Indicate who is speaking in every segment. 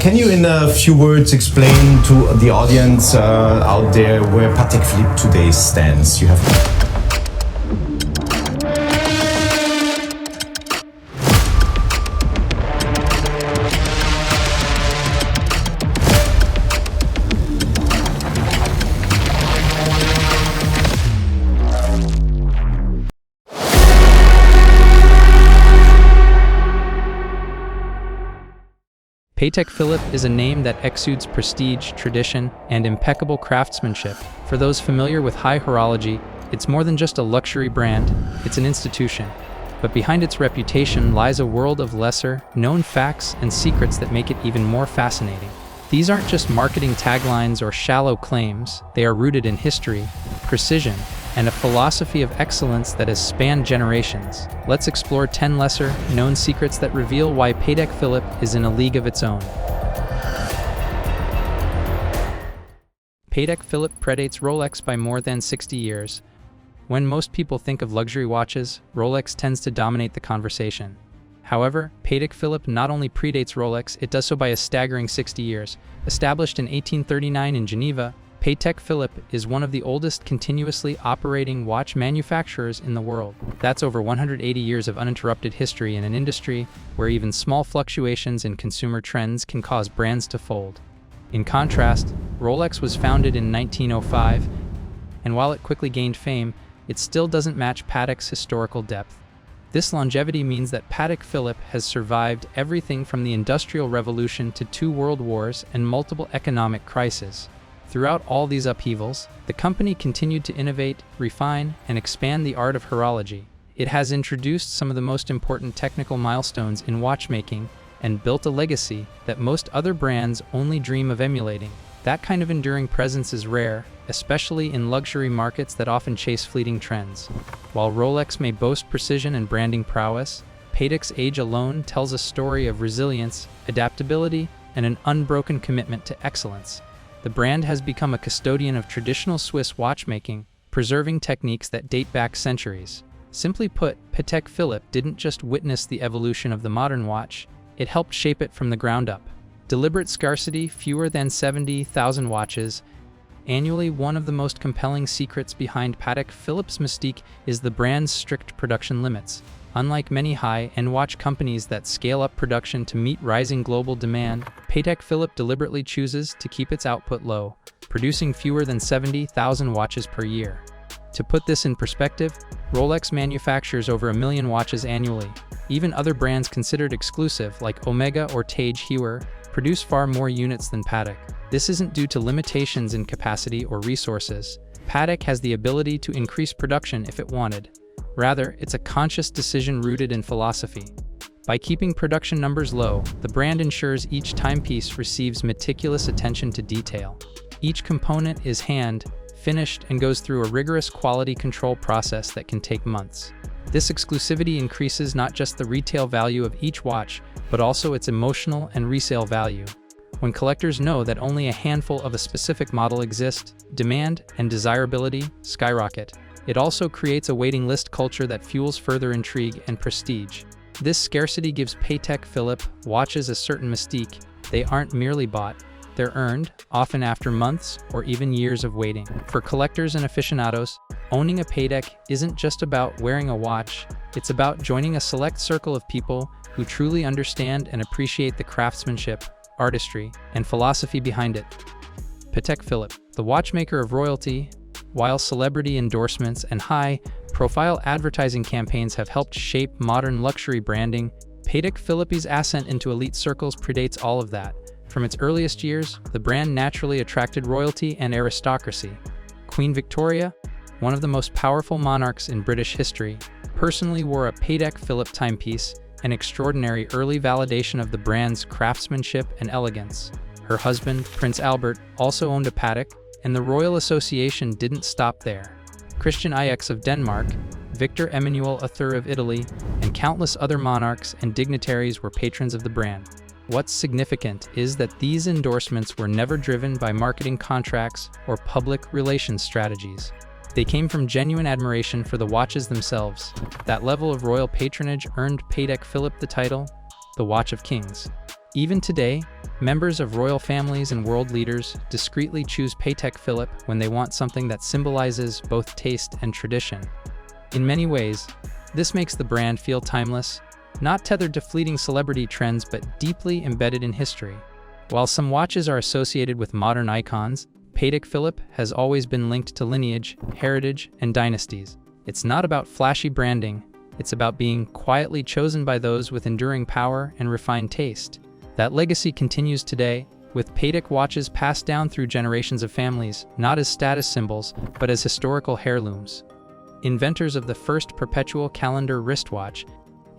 Speaker 1: Can you in a few words explain to the audience out there where Patek Philippe today stands? You have
Speaker 2: Patek Philippe is a name that exudes prestige, tradition, and impeccable craftsmanship. For those familiar with high horology, it's more than just a luxury brand, it's an institution. But behind its reputation lies a world of lesser-known facts and secrets that make it even more fascinating. These aren't just marketing taglines or shallow claims, they are rooted in history, precision, and a philosophy of excellence that has spanned generations. Let's explore 10 lesser-known secrets that reveal why Patek Philippe is in a league of its own. Patek Philippe predates Rolex by more than 60 years. When most people think of luxury watches, Rolex tends to dominate the conversation. However, Patek Philippe not only predates Rolex, it does so by a staggering 60 years. Established in 1839 in Geneva, Patek Philippe is one of the oldest continuously operating watch manufacturers in the world. That's over 180 years of uninterrupted history in an industry where even small fluctuations in consumer trends can cause brands to fold. In contrast, Rolex was founded in 1905, and while it quickly gained fame, it still doesn't match Patek's historical depth. This longevity means that Patek Philippe has survived everything from the Industrial Revolution to 2 world wars and multiple economic crises. Throughout all these upheavals, the company continued to innovate, refine, and expand the art of horology. It has introduced some of the most important technical milestones in watchmaking and built a legacy that most other brands only dream of emulating. That kind of enduring presence is rare, especially in luxury markets that often chase fleeting trends. While Rolex may boast precision and branding prowess, Patek's age alone tells a story of resilience, adaptability, and an unbroken commitment to excellence. The brand has become a custodian of traditional Swiss watchmaking, preserving techniques that date back centuries. Simply put, Patek Philippe didn't just witness the evolution of the modern watch, it helped shape it from the ground up. Deliberate scarcity, fewer than 70,000 watches annually. One of the most compelling secrets behind Patek Philippe's mystique is the brand's strict production limits. Unlike many high-end watch companies that scale up production to meet rising global demand, Patek Philippe deliberately chooses to keep its output low, producing fewer than 70,000 watches per year. To put this in perspective, Rolex manufactures over 1 million watches annually. Even other brands considered exclusive, like Omega or Tage Heuer, produce far more units than Patek. This isn't due to limitations in capacity or resources. Patek has the ability to increase production if it wanted. Rather, it's a conscious decision rooted in philosophy. By keeping production numbers low, the brand ensures each timepiece receives meticulous attention to detail. Each component is hand-finished and goes through a rigorous quality control process that can take months. This exclusivity increases not just the retail value of each watch, but also its emotional and resale value. When collectors know that only a handful of a specific model exist, demand and desirability skyrocket. It also creates a waiting list culture that fuels further intrigue and prestige. This scarcity gives Patek Philippe watches a certain mystique. They aren't merely bought, they're earned, often after months or even years of waiting. For collectors and aficionados, owning a Patek isn't just about wearing a watch, it's about joining a select circle of people who truly understand and appreciate the craftsmanship, artistry, and philosophy behind it. Patek Philippe, the watchmaker of royalty. While celebrity endorsements and high-profile advertising campaigns have helped shape modern luxury branding, Patek Philippe's ascent into elite circles predates all of that. From its earliest years, the brand naturally attracted royalty and aristocracy. Queen Victoria, one of the most powerful monarchs in British history, personally wore a Patek Philippe timepiece, an extraordinary early validation of the brand's craftsmanship and elegance. Her husband, Prince Albert, also owned a Patek, and the Royal Association didn't stop there. Christian IX of Denmark, Victor Emmanuel III of Italy, and countless other monarchs and dignitaries were patrons of the brand. What's significant is that these endorsements were never driven by marketing contracts or public relations strategies. They came from genuine admiration for the watches themselves. That level of royal patronage earned Patek Philippe the title, the Watch of Kings. Even today, members of royal families and world leaders discreetly choose Patek Philippe when they want something that symbolizes both taste and tradition. In many ways, this makes the brand feel timeless, not tethered to fleeting celebrity trends but deeply embedded in history. While some watches are associated with modern icons, Patek Philippe has always been linked to lineage, heritage, and dynasties. It's not about flashy branding, it's about being quietly chosen by those with enduring power and refined taste. That legacy continues today, with Patek watches passed down through generations of families, not as status symbols, but as historical heirlooms. Inventors of the first perpetual calendar wristwatch,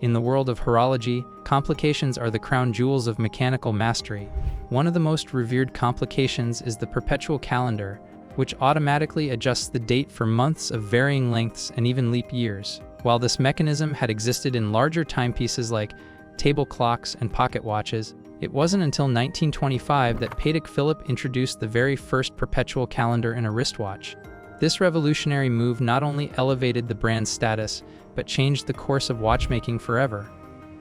Speaker 2: in the world of horology, complications are the crown jewels of mechanical mastery. One of the most revered complications is the perpetual calendar, which automatically adjusts the date for months of varying lengths and even leap years. While this mechanism had existed in larger timepieces like table clocks and pocket watches, it wasn't until 1925 that Patek Philippe introduced the very first perpetual calendar in a wristwatch. This revolutionary move not only elevated the brand's status, but changed the course of watchmaking forever.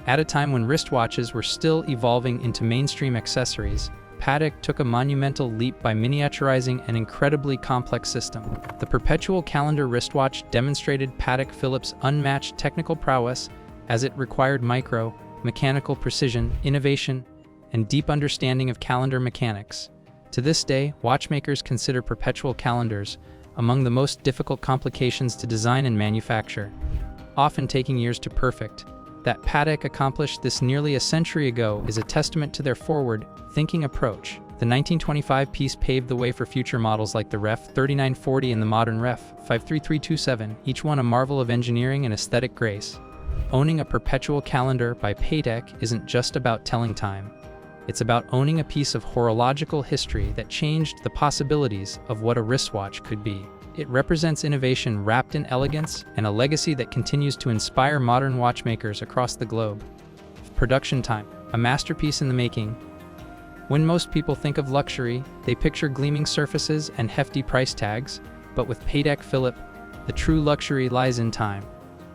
Speaker 2: At a time when wristwatches were still evolving into mainstream accessories, Patek took a monumental leap by miniaturizing an incredibly complex system. The perpetual calendar wristwatch demonstrated Patek Philippe's unmatched technical prowess, as it required mechanical precision, innovation, and deep understanding of calendar mechanics. To this day, watchmakers consider perpetual calendars among the most difficult complications to design and manufacture, often taking years to perfect. That Patek accomplished this nearly a century ago is a testament to their forward-thinking approach. The 1925 piece paved the way for future models like the Ref 3940 and the modern Ref 53327, each one a marvel of engineering and aesthetic grace. Owning a perpetual calendar by Patek isn't just about telling time. It's about owning a piece of horological history that changed the possibilities of what a wristwatch could be. It represents innovation wrapped in elegance and a legacy that continues to inspire modern watchmakers across the globe. Production time, a masterpiece in the making. When most people think of luxury, they picture gleaming surfaces and hefty price tags, but with Patek Philippe, the true luxury lies in time.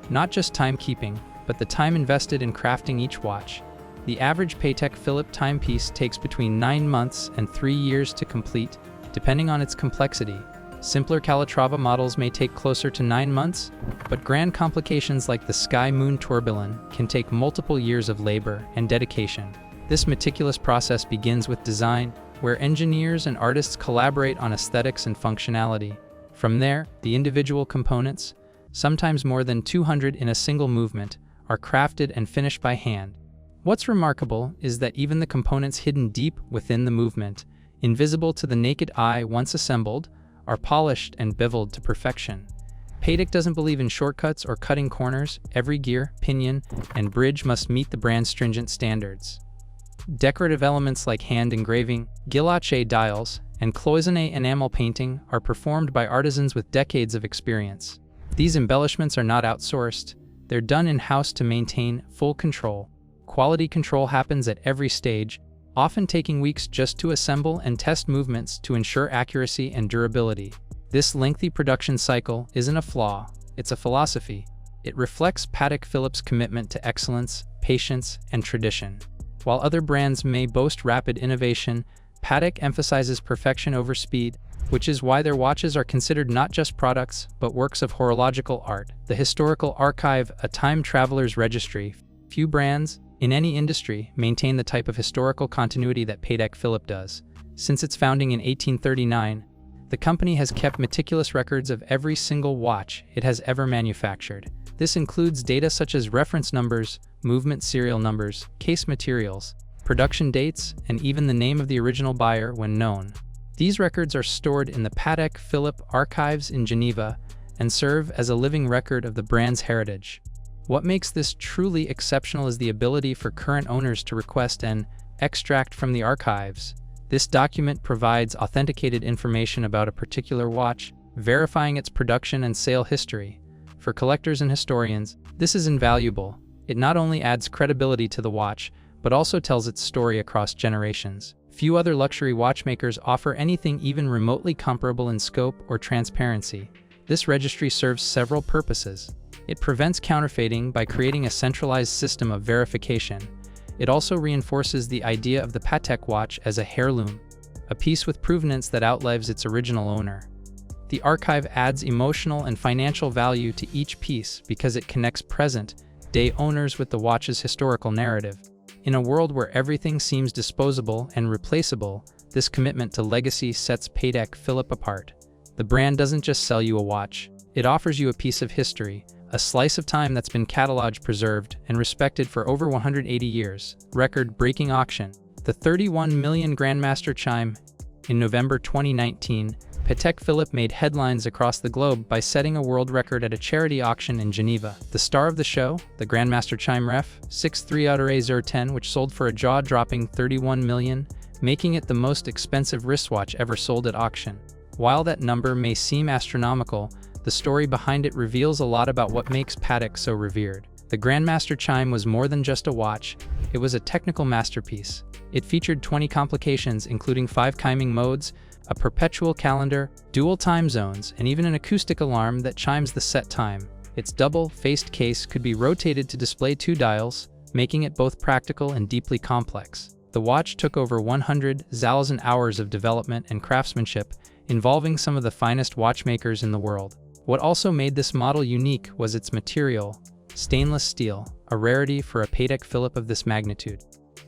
Speaker 2: Not just timekeeping, but the time invested in crafting each watch. The average Patek Philippe timepiece takes between 9 months and 3 years to complete, depending on its complexity. Simpler Calatrava models may take closer to 9 months, but grand complications like the Sky Moon Tourbillon can take multiple years of labor and dedication. This meticulous process begins with design, where engineers and artists collaborate on aesthetics and functionality. From there, the individual components, sometimes more than 200 in a single movement, are crafted and finished by hand. What's remarkable is that even the components hidden deep within the movement, invisible to the naked eye once assembled, are polished and beveled to perfection. Patek doesn't believe in shortcuts or cutting corners. Every gear, pinion, and bridge must meet the brand's stringent standards. Decorative elements like hand engraving, guilloche dials, and cloisonné enamel painting are performed by artisans with decades of experience. These embellishments are not outsourced, they're done in-house to maintain full control. Quality control happens at every stage, often taking weeks just to assemble and test movements to ensure accuracy and durability. This lengthy production cycle isn't a flaw, it's a philosophy. It reflects Patek Philippe's commitment to excellence, patience, and tradition. While other brands may boast rapid innovation, Patek emphasizes perfection over speed, which is why their watches are considered not just products, but works of horological art. The historical archive, a time traveler's registry. Few brands, in any industry, maintain the type of historical continuity that Patek Philippe does. Since its founding in 1839, the company has kept meticulous records of every single watch it has ever manufactured. This includes data such as reference numbers, movement serial numbers, case materials, production dates, and even the name of the original buyer when known. These records are stored in the Patek Philippe archives in Geneva and serve as a living record of the brand's heritage. What makes this truly exceptional is the ability for current owners to request an extract from the archives. This document provides authenticated information about a particular watch, verifying its production and sale history. For collectors and historians, this is invaluable. It not only adds credibility to the watch, but also tells its story across generations. Few other luxury watchmakers offer anything even remotely comparable in scope or transparency. This registry serves several purposes. It prevents counterfeiting by creating a centralized system of verification. It also reinforces the idea of the Patek watch as a heirloom, a piece with provenance that outlives its original owner. The archive adds emotional and financial value to each piece because it connects present-day owners with the watch's historical narrative. In a world where everything seems disposable and replaceable, this commitment to legacy sets Patek Philippe apart. The brand doesn't just sell you a watch, it offers you a piece of history, a slice of time that's been cataloged, preserved, and respected for over 180 years. Record-breaking auction. The 31 million Grandmaster Chime. In November 2019, Patek Philippe made headlines across the globe by setting a world record at a charity auction in Geneva. The star of the show, the Grandmaster Chime Ref. 6310, which sold for a jaw-dropping 31 million, making it the most expensive wristwatch ever sold at auction. While that number may seem astronomical, the story behind it reveals a lot about what makes Patek so revered. The Grandmaster Chime was more than just a watch, it was a technical masterpiece. It featured 20 complications, including 5 chiming modes, a perpetual calendar, dual time zones, and even an acoustic alarm that chimes the set time. Its double-faced case could be rotated to display 2 dials, making it both practical and deeply complex. The watch took over 100,000 hours of development and craftsmanship, involving some of the finest watchmakers in the world. What also made this model unique was its material, stainless steel, a rarity for a Patek Philippe of this magnitude.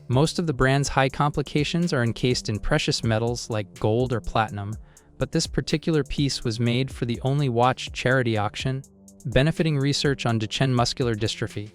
Speaker 2: Most of the brand's high complications are encased in precious metals like gold or platinum, but this particular piece was made for the only watch charity auction, benefiting research on Duchenne muscular dystrophy.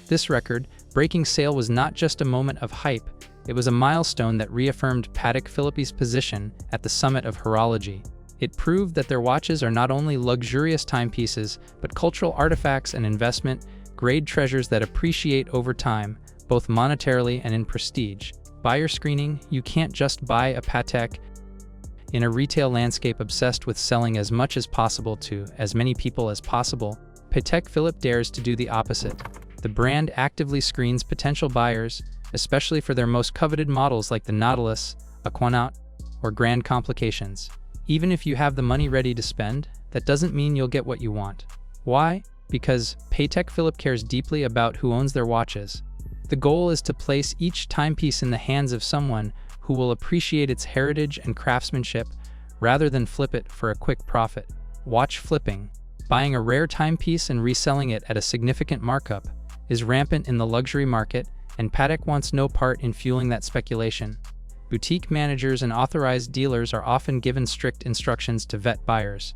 Speaker 2: This record-breaking sale was not just a moment of hype, it was a milestone that reaffirmed Patek Philippe's position at the summit of horology. It proved that their watches are not only luxurious timepieces, but cultural artifacts and investment-grade treasures that appreciate over time, both monetarily and in prestige. Buyer screening. You can't just buy a Patek. In a retail landscape obsessed with selling as much as possible to as many people as possible, Patek Philippe dares to do the opposite. The brand actively screens potential buyers, especially for their most coveted models like the Nautilus, Aquanaut, or Grand Complications. Even if you have the money ready to spend, that doesn't mean you'll get what you want. Why? Because Patek Philippe cares deeply about who owns their watches. The goal is to place each timepiece in the hands of someone who will appreciate its heritage and craftsmanship rather than flip it for a quick profit. Watch flipping. Buying a rare timepiece and reselling it at a significant markup is rampant in the luxury market, and Patek wants no part in fueling that speculation. Boutique managers and authorized dealers are often given strict instructions to vet buyers.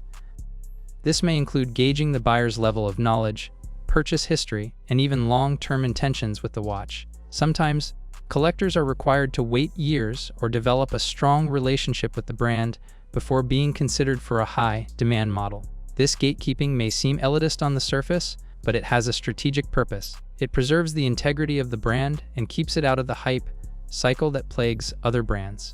Speaker 2: This may include gauging the buyer's level of knowledge, purchase history, and even long-term intentions with the watch. Sometimes, collectors are required to wait years or develop a strong relationship with the brand before being considered for a high-demand model. This gatekeeping may seem elitist on the surface, but it has a strategic purpose. It preserves the integrity of the brand and keeps it out of the hype cycle that plagues other brands.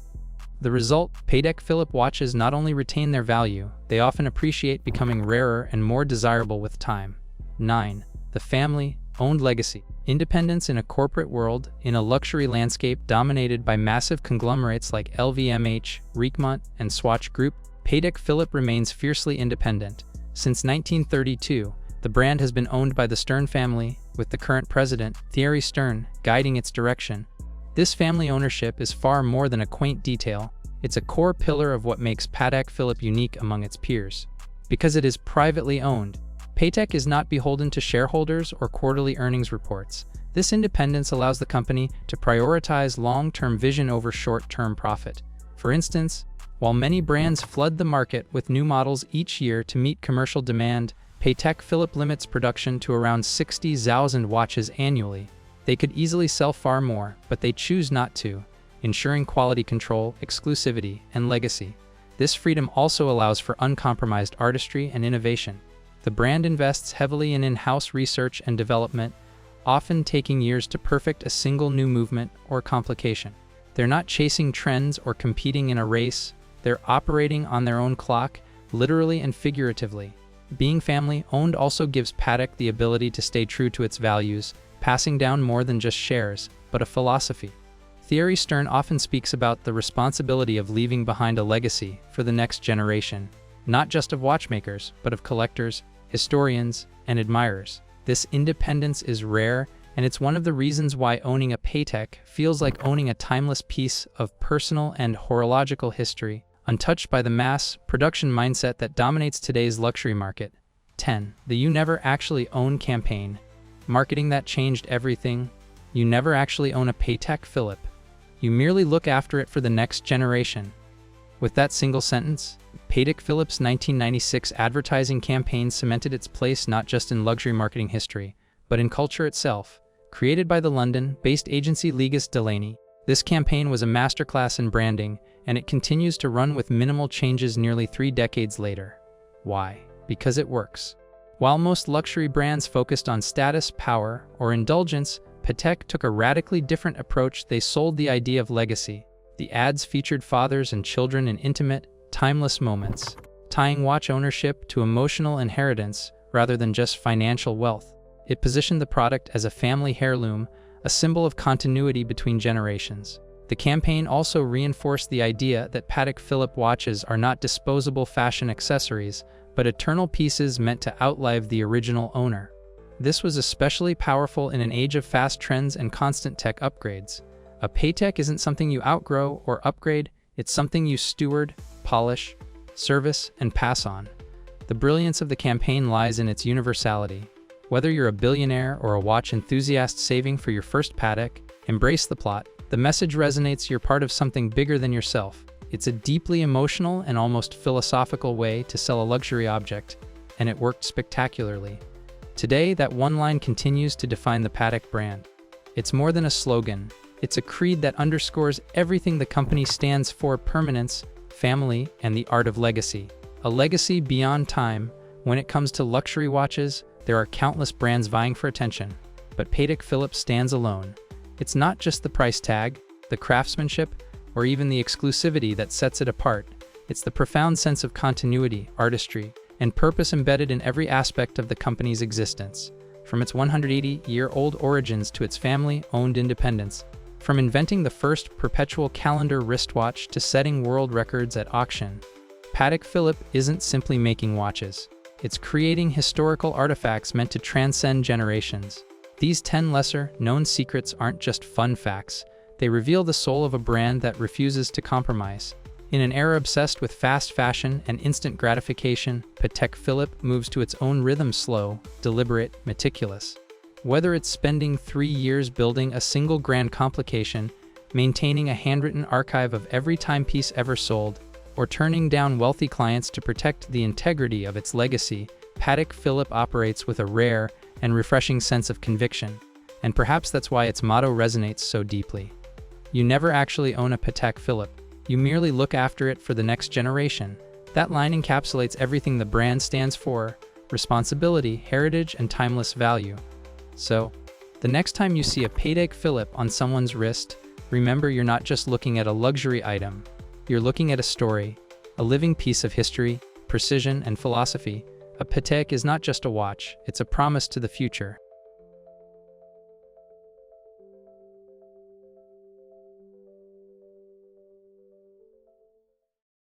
Speaker 2: The result, Patek Philippe watches not only retain their value, they often appreciate becoming rarer and more desirable with time. 9. The family-owned legacy. Independence in a corporate world, in a luxury landscape dominated by massive conglomerates like LVMH, Richemont, and Swatch Group, Patek Philippe remains fiercely independent. Since 1932, the brand has been owned by the Stern family, with the current president, Thierry Stern, guiding its direction. This family ownership is far more than a quaint detail, it's a core pillar of what makes Patek Philippe unique among its peers. Because it is privately owned, Patek is not beholden to shareholders or quarterly earnings reports. This independence allows the company to prioritize long-term vision over short-term profit. For instance, while many brands flood the market with new models each year to meet commercial demand, Patek Philippe limits production to around 60,000 watches annually. They could easily sell far more, but they choose not to, ensuring quality control, exclusivity, and legacy. This freedom also allows for uncompromised artistry and innovation. The brand invests heavily in in-house research and development, often taking years to perfect a single new movement or complication. They're not chasing trends or competing in a race, they're operating on their own clock, literally and figuratively. Being family-owned also gives Patek the ability to stay true to its values, passing down more than just shares, but a philosophy. Thierry Stern often speaks about the responsibility of leaving behind a legacy for the next generation, not just of watchmakers, but of collectors, historians, and admirers. This independence is rare and it's one of the reasons why owning a Patek feels like owning a timeless piece of personal and horological history, untouched by the mass production mindset that dominates today's luxury market. 10. The You Never Actually Own campaign. Marketing that changed everything. You never actually own a Patek Philippe. You merely look after it for the next generation. With that single sentence, Patek Philippe's 1996 advertising campaign cemented its place not just in luxury marketing history, but in culture itself. Created by the London-based agency Legis Delaney, this campaign was a masterclass in branding, and it continues to run with minimal changes nearly 3 decades later. Why? Because it works. While most luxury brands focused on status, power, or indulgence, Patek took a radically different approach. They sold the idea of legacy. The ads featured fathers and children in intimate, timeless moments, tying watch ownership to emotional inheritance rather than just financial wealth. It positioned the product as a family heirloom, a symbol of continuity between generations. The campaign also reinforced the idea that Patek Philippe watches are not disposable fashion accessories, but eternal pieces meant to outlive the original owner. This was especially powerful in an age of fast trends and constant tech upgrades. A Patek isn't something you outgrow or upgrade, it's something you steward, polish, service, and pass on. The brilliance of the campaign lies in its universality. Whether you're a billionaire or a watch enthusiast saving for your first Patek, embrace the plot. The message resonates. You're part of something bigger than yourself. It's a deeply emotional and almost philosophical way to sell a luxury object, and it worked spectacularly. Today, that one line continues to define the Patek brand. It's more than a slogan. It's a creed that underscores everything the company stands for: permanence, family, and the art of legacy. A legacy beyond time. When it comes to luxury watches, there are countless brands vying for attention, but Patek Philippe stands alone. It's not just the price tag, the craftsmanship, or even the exclusivity that sets it apart. It's the profound sense of continuity, artistry, and purpose embedded in every aspect of the company's existence. From its 180-year-old origins to its family-owned independence, from inventing the first perpetual calendar wristwatch to setting world records at auction, Patek Philippe isn't simply making watches. It's creating historical artifacts meant to transcend generations. These 10 lesser-known secrets aren't just fun facts. They reveal the soul of a brand that refuses to compromise. In an era obsessed with fast fashion and instant gratification, Patek Philippe moves to its own rhythm: slow, deliberate, meticulous. Whether it's spending 3 years building a single grand complication, maintaining a handwritten archive of every timepiece ever sold, or turning down wealthy clients to protect the integrity of its legacy, Patek Philippe operates with a rare and refreshing sense of conviction. And perhaps that's why its motto resonates so deeply. You never actually own a Patek Philippe. You merely look after it for the next generation. That line encapsulates everything the brand stands for: responsibility, heritage, and timeless value. So, the next time you see a Patek Philippe on someone's wrist, remember you're not just looking at a luxury item. You're looking at a story, a living piece of history, precision, and philosophy. A Patek is not just a watch, it's a promise to the future.